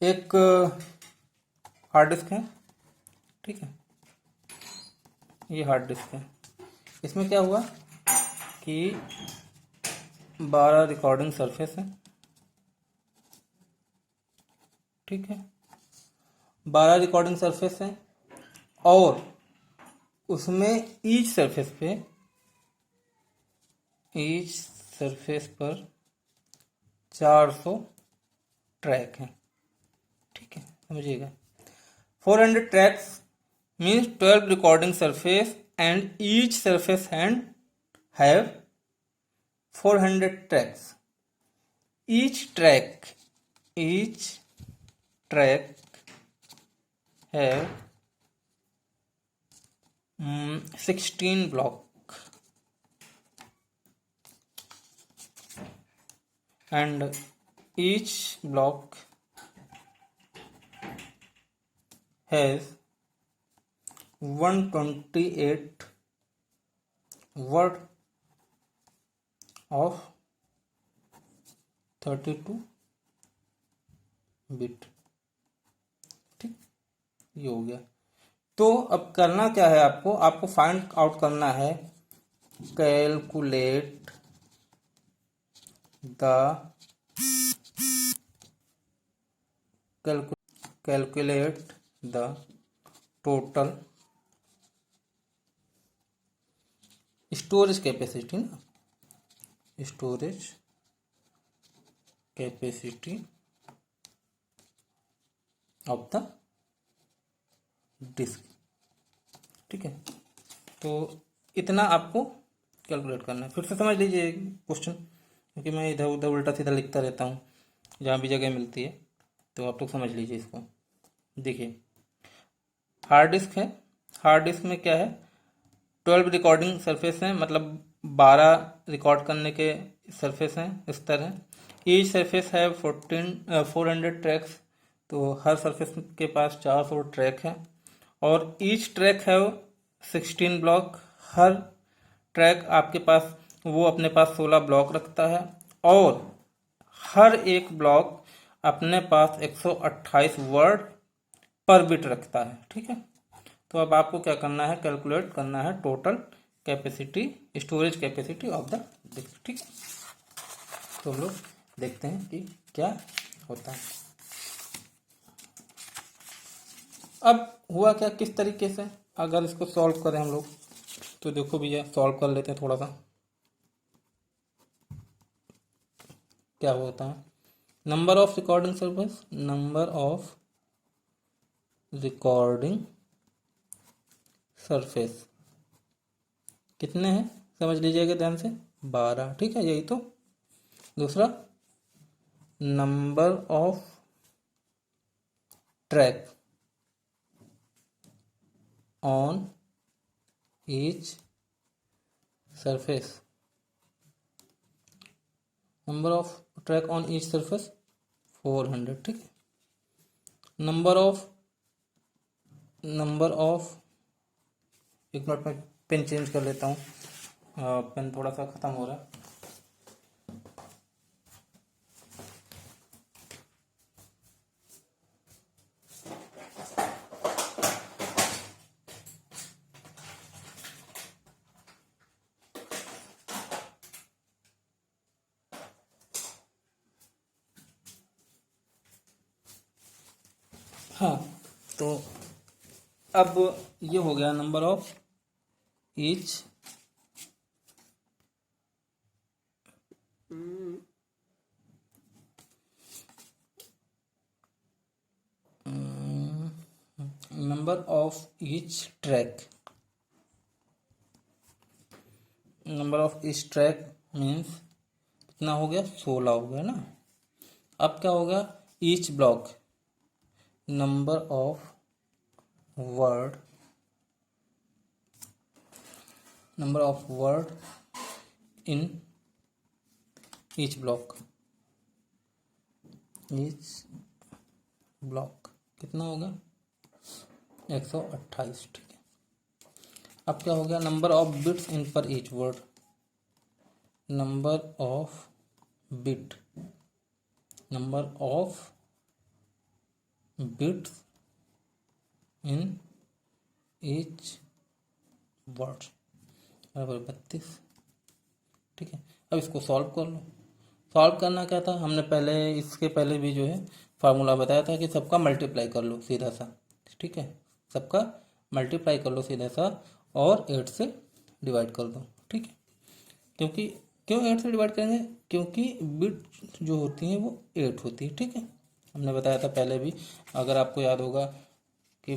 एक हार्ड डिस्क है। ठीक है, ये हार्ड डिस्क है, इसमें क्या हुआ कि 12 रिकॉर्डिंग सरफेस है। ठीक है, 12 रिकॉर्डिंग सरफेस है, और उसमें ईच सरफेस पर 400 ट्रैक हैं। ठीक है, समझिएगा, 400 tracks means 12 recording surface, and each surface hand have 400 tracks. Each track have 16 block and each block has 128 word of 32 bit. ठीक, ये हो गया। तो अब करना क्या है, आपको फाइंड आउट करना है calculate the calculate the total storage capacity ना, storage capacity of the disk. ठीक है, तो इतना आपको कैलकुलेट करना है। फिर से समझ लीजिए क्वेश्चन, क्योंकि मैं इधर उधर उल्टा सीधा लिखता रहता हूँ जहाँ भी जगह मिलती है, तो आप लोग समझ लीजिए इसको। देखिए, हार्ड डिस्क है, हार्ड डिस्क में क्या है, 12 रिकॉर्डिंग सरफेस हैं, मतलब 12 रिकॉर्ड करने के सरफेस हैं इस तरह। ईच सरफेस है 400 ट्रैक्स, तो हर सरफेस के पास 400 ट्रैक है। और ईच ट्रैक है 16 ब्लॉक, हर ट्रैक आपके पास वो अपने पास 16 ब्लॉक रखता है। और हर एक ब्लॉक अपने पास 128 वर्ड पर बिट रखता है। ठीक है, तो अब आपको क्या करना है, कैलकुलेट करना है total capacity, storage capacity of the disk. ठीक है, तो हम लोग देखते हैं कि क्या होता है। अब हुआ क्या, किस तरीके से अगर इसको सॉल्व करें हम लोग, तो देखो भैया सॉल्व कर लेते हैं थोड़ा सा। क्या होता है, number of recording surface, number of recording surface कितने हैं समझ लीजिएगा ध्यान से, 12। ठीक है, यही तो। दूसरा, number of track on each surface, number of track on each surface 400। ठीक है, नंबर ऑफ एक मिनट में पेन चेंज कर लेता हूँ, पेन थोड़ा सा ख़त्म हो रहा है। हाँ, तो अब ये हो गया number of each number of each track, number of each track means कितना हो गया, 16 हो गया ना। अब क्या होगा, each block, number of word, number of word in each block, each block कितना हो गया, 128। ठीक है, अब क्या हो गया, नंबर ऑफ बिट्स इन पर each word, number of bit, number of bits in each word बराबर 32। ठीक है, अब इसको सॉल्व कर लो। सॉल्व करना क्या था, हमने पहले इसके पहले भी जो है फार्मूला बताया था कि सबका मल्टीप्लाई कर लो सीधा सा। ठीक है, सबका मल्टीप्लाई कर लो सीधा सा और 8 से डिवाइड कर दो। ठीक है, क्योंकि क्यों 8 से डिवाइड करेंगे, क्योंकि बिट जो होती हैं वो 8 होती है। ठीक है, हमने बताया था पहले भी, अगर आपको याद होगा कि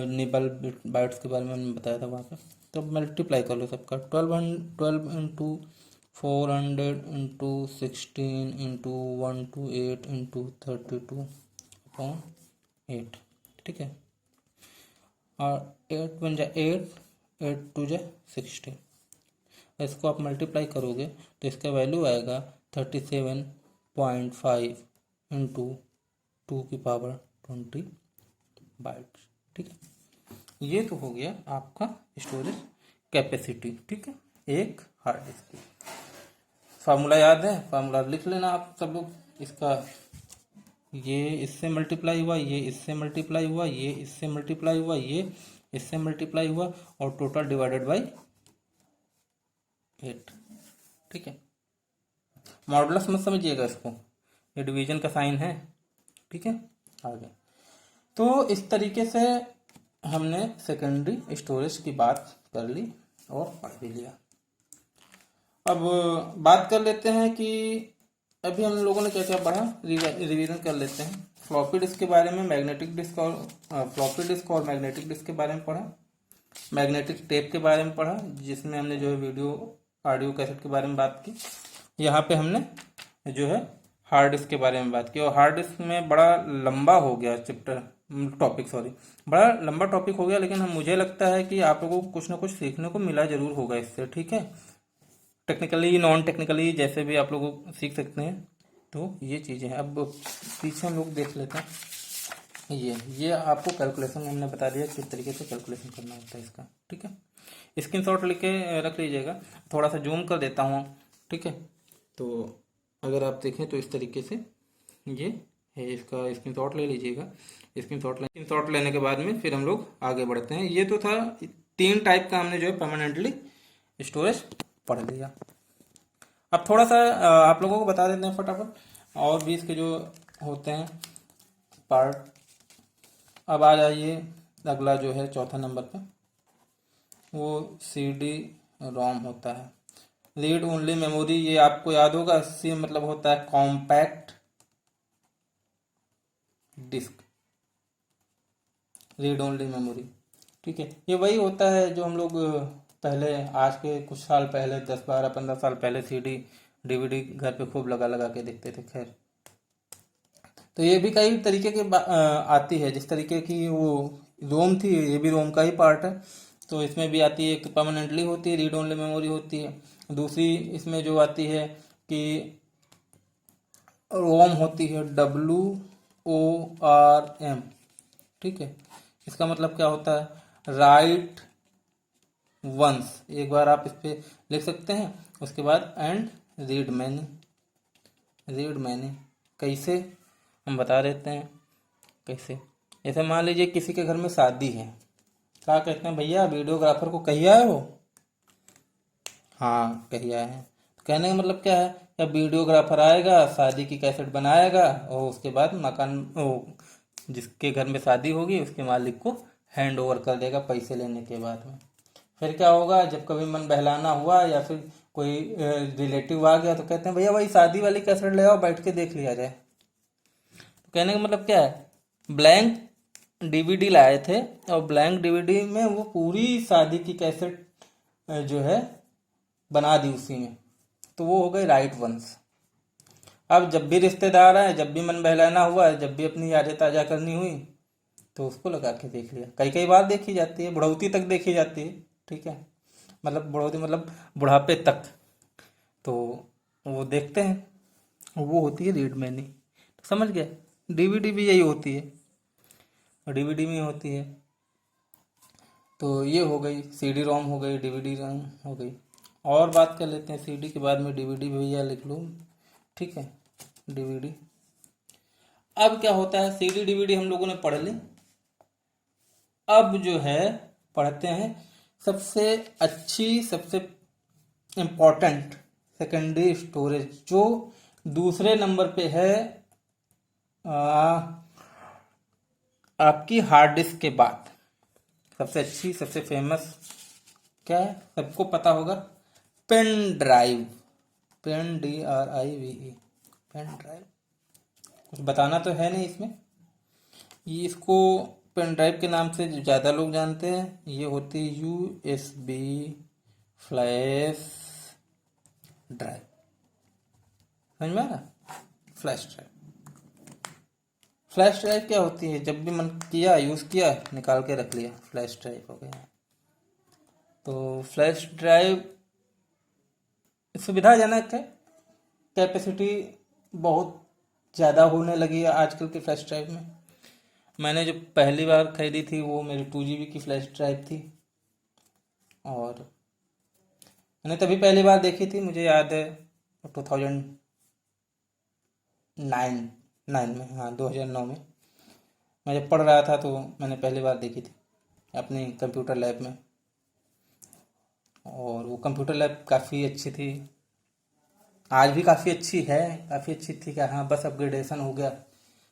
निबल बाइट्स के बारे में हमने बताया था वहाँ पे। तो मल्टीप्लाई कर लो सबका, 12 इंटू 400 इंटू 16 इंटू 128 इंटू 32/8। ठीक है, और 8 बन जाए 8, 8 2 जाए 16। इसको आप मल्टीप्लाई करोगे तो इसका वैल्यू आएगा 37.5 इंटू 2 की पावर 20 बाइट्स। ठीक है, ये तो हो गया आपका स्टोरेज कैपेसिटी। ठीक है, एक हार्ड डिस्क की। फार्मूला याद है, फार्मूला लिख लेना आप सब लोग इसका। ये इससे मल्टीप्लाई हुआ, ये इससे मल्टीप्लाई हुआ, ये इससे मल्टीप्लाई हुआ, ये इससे मल्टीप्लाई हुआ, और टोटल डिवाइडेड बाई 8। ठीक है, मॉडुलस मत समझिएगा इसको, ये डिवीजन का साइन है। ठीक है, आगे तो इस तरीके से हमने सेकेंडरी स्टोरेज की बात कर ली और पढ़ भी लिया। अब बात कर लेते हैं कि अभी हम लोगों ने क्या क्या पढ़ा, रिवीजन कर लेते हैं। फ्लॉपी डिस्क के बारे में, मैग्नेटिक डिस्क और फ्लॉपी डिस्क और मैग्नेटिक डिस्क के बारे में पढ़ा, मैग्नेटिक टेप के बारे में पढ़ा जिसमें हमने जो है वीडियो ऑडियो कैसेट के बारे में बात की। यहाँ पे हमने जो है हार्ड डिस्क के बारे में बात की, और हार्ड डिस्क में बड़ा लंबा हो गया चैप्टर, टॉपिक, सॉरी, बड़ा लंबा टॉपिक हो गया, लेकिन मुझे लगता है कि आप लोगों को कुछ ना कुछ सीखने को मिला जरूर होगा इससे। ठीक है, टेक्निकली नॉन टेक्निकली जैसे भी आप लोग सीख सकते हैं, तो ये चीज़ें हैं। अब पीछे हम लोग देख लेते हैं, ये आपको कैलकुलेशन हमने बता दिया किस तरीके से कैलकुलेशन करना होता है इसका। ठीक है, स्क्रीनशॉट लेके रख लीजिएगा, थोड़ा सा जूम कर देता हूँ। ठीक है, तो अगर आप देखें तो इस तरीके से ये है, इसका स्क्रीनशॉट ले लीजिएगा। स्क्रीनशॉट लेने के बाद में फिर हम लोग आगे बढ़ते हैं। ये तो था 3 टाइप का हमने जो है परमानेंटली स्टोरेज पढ़ लिया। अब थोड़ा सा आप लोगों को बता देते हैं फटाफट, और भी इसके जो होते हैं पार्ट। अब आ जाइए अगला जो है चौथा नंबर पे, वो CD रोम होता है, रीड ओनली मेमोरी। ये आपको याद होगा, सी मतलब होता है compact disk, read only memory. ठीक है, ये वही होता है जो हम लोग पहले, आज के कुछ साल पहले, 10 12 15 साल पहले CD DVD घर पे खूब लगा लगा के देखते थे। खैर, तो ये भी कई तरीके के आती है, जिस तरीके की वो रोम थी, ये भी रोम का ही पार्ट है। तो इसमें भी आती है, एक परमानेंटली होती है, रीड ओनली मेमोरी होती है। दूसरी इसमें जो आती है कि रोम होती है, WORM। ठीक है, इसका मतलब क्या होता है, राइट वंस, एक बार आप इस पे लिख सकते हैं, उसके बाद एंड रीड मैनी। कैसे हम बता देते हैं कैसे। जैसे मान लीजिए किसी के घर में शादी है, क्या कहते हैं, भैया वीडियोग्राफर को कही आए हो? हाँ, कही आए हैं। कहने का मतलब क्या है, जब वीडियोग्राफर आएगा, शादी की कैसेट बनाएगा, और उसके बाद मकान जिसके घर में शादी होगी उसके मालिक को हैंड ओवर कर देगा पैसे लेने के बाद में। फिर क्या होगा, जब कभी मन बहलाना हुआ या फिर कोई रिलेटिव आ गया, तो कहते हैं भैया वही शादी वाली कैसेट ले आओ, बैठ के देख लिया जाए। तो कहने का मतलब क्या है, ब्लैंक DVD लाए थे, और ब्लैंक DVD में वो पूरी शादी की कैसेट जो है बना दी उसी में, तो वो हो गई राइट वंस। अब जब भी रिश्तेदार आए, जब भी मन बहलाना हुआ, जब भी अपनी यादें ताज़ा करनी हुई, तो उसको लगा के देख लिया। कई कई बार देखी जाती है, बुढ़ौती तक देखी जाती है। ठीक है, मतलब बुढ़ौती मतलब बुढ़ापे तक, तो वो देखते हैं, वो होती है रीड मैनी। तो समझ गया, DVD भी यही होती है, DVD में होती है। तो ये हो गई CD रोम हो गई, DVD रोम हो गई। और बात कर लेते हैं CD के बाद में DVD, भैया लिख लूँ। ठीक है, DVD। अब क्या होता है, CD DVD हम लोगों ने पढ़ ली। अब जो है पढ़ते हैं सबसे अच्छी, सबसे इम्पोर्टेंट सेकेंडरी स्टोरेज, जो दूसरे नंबर पे है आपकी हार्ड डिस्क के बाद। सबसे अच्छी, सबसे फेमस क्या है, सबको पता होगा, pen drive, pen DRIVE, pen drive. कुछ बताना तो है नहीं इसमें, ये इसको पेन ड्राइव के नाम से ज़्यादा लोग जानते हैं। ये होती है USB फ्लैश ड्राइव, समझ में आ रहा, फ्लैश ड्राइव। फ्लैश ड्राइव क्या होती है, जब भी मन किया यूज़ किया, निकाल के रख लिया, फ्लैश ड्राइव हो गया। तो फ्लैश ड्राइव सुविधाजनक है, कैपेसिटी बहुत ज़्यादा होने लगी है आजकल के फ्लैश ड्राइव में। मैंने जो पहली बार खरीदी थी वो मेरी 2 GB की फ्लैश ड्राइव थी, और मैंने तभी पहली बार देखी थी, मुझे याद है 2009 में, हाँ 2009 में मैं जब पढ़ रहा था, तो मैंने पहली बार देखी थी अपनी कंप्यूटर लैब में। और वो कंप्यूटर लैब काफ़ी अच्छी थी, आज भी काफ़ी अच्छी है, काफ़ी अच्छी थी क्या, हाँ बस अपग्रेडेशन हो गया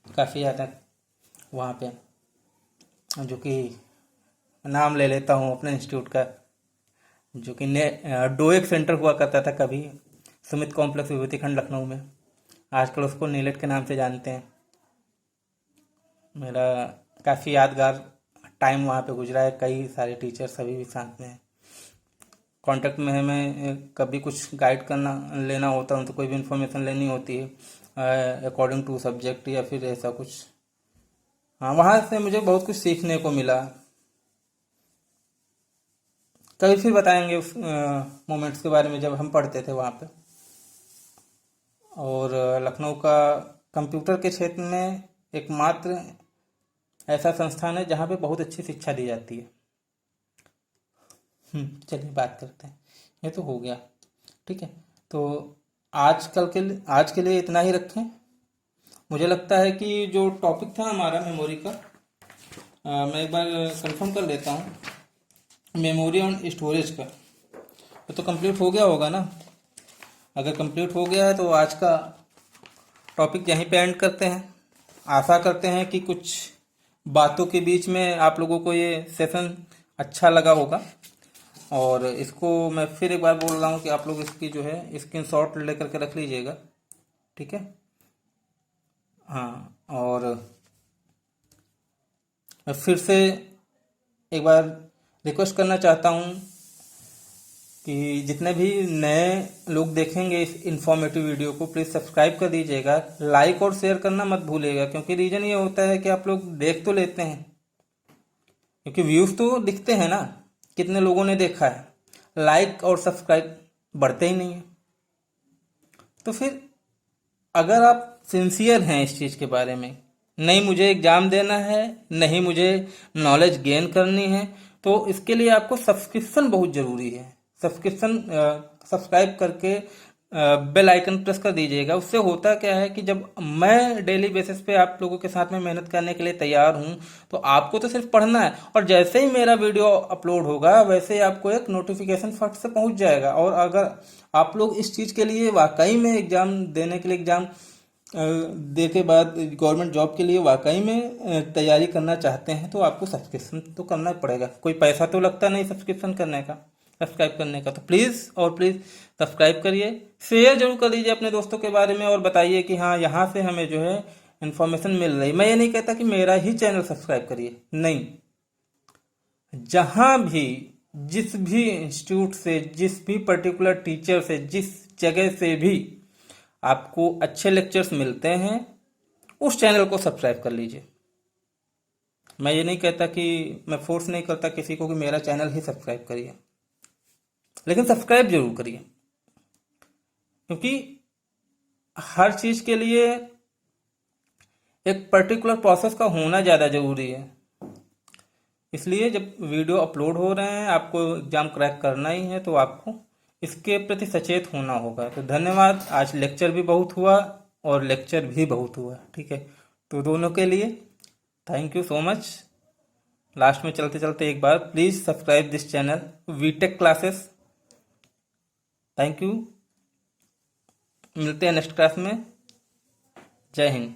काफ़ी ज़्यादा वहाँ पे। जो कि नाम ले लेता हूँ अपने इंस्टीट्यूट का, जो कि डोएक सेंटर हुआ करता था कभी, सुमित कॉम्प्लेक्स विभूति खंड लखनऊ में, आजकल उसको नीलेट के नाम से जानते हैं। मेरा काफ़ी यादगार टाइम वहाँ पे गुजरा है, कई सारे टीचर्स अभी भी साथ में हैं, कांटेक्ट में है। मैं कभी कुछ गाइड करना लेना होता है तो कोई भी इंफॉर्मेशन लेनी होती है अकॉर्डिंग टू सब्जेक्ट या फिर ऐसा कुछ, हाँ वहाँ से मुझे बहुत कुछ सीखने को मिला। कभी फिर बताएंगे उस मोमेंट्स के बारे में जब हम पढ़ते थे वहाँ पे। और लखनऊ का कंप्यूटर के क्षेत्र में एकमात्र ऐसा संस्थान है जहाँ पे बहुत अच्छी शिक्षा दी जाती है। चलिए बात करते हैं, ये तो हो गया, ठीक है। तो आज के लिए इतना ही रखें। मुझे लगता है कि जो टॉपिक था हमारा मेमोरी का, मैं एक बार कंफर्म कर लेता हूँ, मेमोरी और स्टोरेज का, तो कंप्लीट हो गया होगा ना। अगर कंप्लीट हो गया है तो आज का टॉपिक यहीं पे एंड करते हैं। आशा करते हैं कि कुछ बातों के बीच में आप लोगों को ये सेशन अच्छा लगा होगा। और इसको मैं फिर एक बार बोल रहा हूँ कि आप लोग इसकी जो है स्क्रीनशॉट लेकर के रख लीजिएगा, ठीक है। हाँ, और मैं फिर से एक बार रिक्वेस्ट करना चाहता हूँ कि जितने भी नए लोग देखेंगे इस इंफॉर्मेटिव वीडियो को, प्लीज़ सब्सक्राइब कर दीजिएगा, लाइक और शेयर करना मत भूलिएगा, क्योंकि रीज़न ये होता है कि आप लोग देख तो लेते हैं, क्योंकि व्यूज़ तो दिखते हैं ना, कितने लोगों ने देखा है, लाइक और सब्सक्राइब बढ़ते ही नहीं है। तो फिर अगर आप सिंसियर हैं इस चीज़ के बारे में, नहीं मुझे एग्ज़ाम देना है, नहीं मुझे नॉलेज गेन करनी है, तो इसके लिए आपको सब्सक्रिप्शन बहुत ज़रूरी है। सब्सक्राइब करके बेल आइकन प्रेस कर दीजिएगा। उससे होता क्या है कि जब मैं डेली बेसिस पे आप लोगों के साथ में मेहनत करने के लिए तैयार हूँ, तो आपको तो सिर्फ पढ़ना है, और जैसे ही मेरा वीडियो अपलोड होगा वैसे ही आपको एक नोटिफिकेशन फट से पहुँच जाएगा। और अगर आप लोग इस चीज़ के लिए वाकई में एग्ज़ाम देने के लिए, एग्ज़ाम दे के बाद गवर्नमेंट जॉब के लिए वाकई में तैयारी करना चाहते हैं, तो आपको सब्सक्रिप्शन तो करना पड़ेगा। कोई पैसा तो लगता नहीं सब्सक्रिप्शन करने का, सब्सक्राइब करने का। तो प्लीज़ और प्लीज़ सब्सक्राइब करिए, शेयर जरूर कर दीजिए अपने दोस्तों के बारे में, और बताइए कि हाँ यहाँ से हमें जो है इन्फॉर्मेशन मिल रही। मैं ये नहीं कहता कि मेरा ही चैनल सब्सक्राइब करिए, नहीं, जहाँ भी जिस भी इंस्टीट्यूट से, जिस भी पर्टिकुलर टीचर से, जिस जगह से भी आपको अच्छे लेक्चर्स मिलते हैं, उस चैनल को सब्सक्राइब कर लीजिए। मैं ये नहीं कहता कि, मैं फोर्स नहीं करता किसी को कि मेरा चैनल ही सब्सक्राइब करिए, लेकिन सब्सक्राइब जरूर करिए, क्योंकि हर चीज़ के लिए एक पर्टिकुलर प्रोसेस का होना ज़्यादा ज़रूरी है। इसलिए जब वीडियो अपलोड हो रहे हैं, आपको एग्ज़ाम क्रैक करना ही है, तो आपको इसके प्रति सचेत होना होगा। तो धन्यवाद। आज लेक्चर भी बहुत हुआ और लेक्चर भी बहुत हुआ, ठीक है। तो दोनों के लिए thank you so much. Last में चलते चलते एक बार please subscribe this channel VTech classes. Thank you, मिलते हैं नेक्स्ट क्लास में। जय हिंद।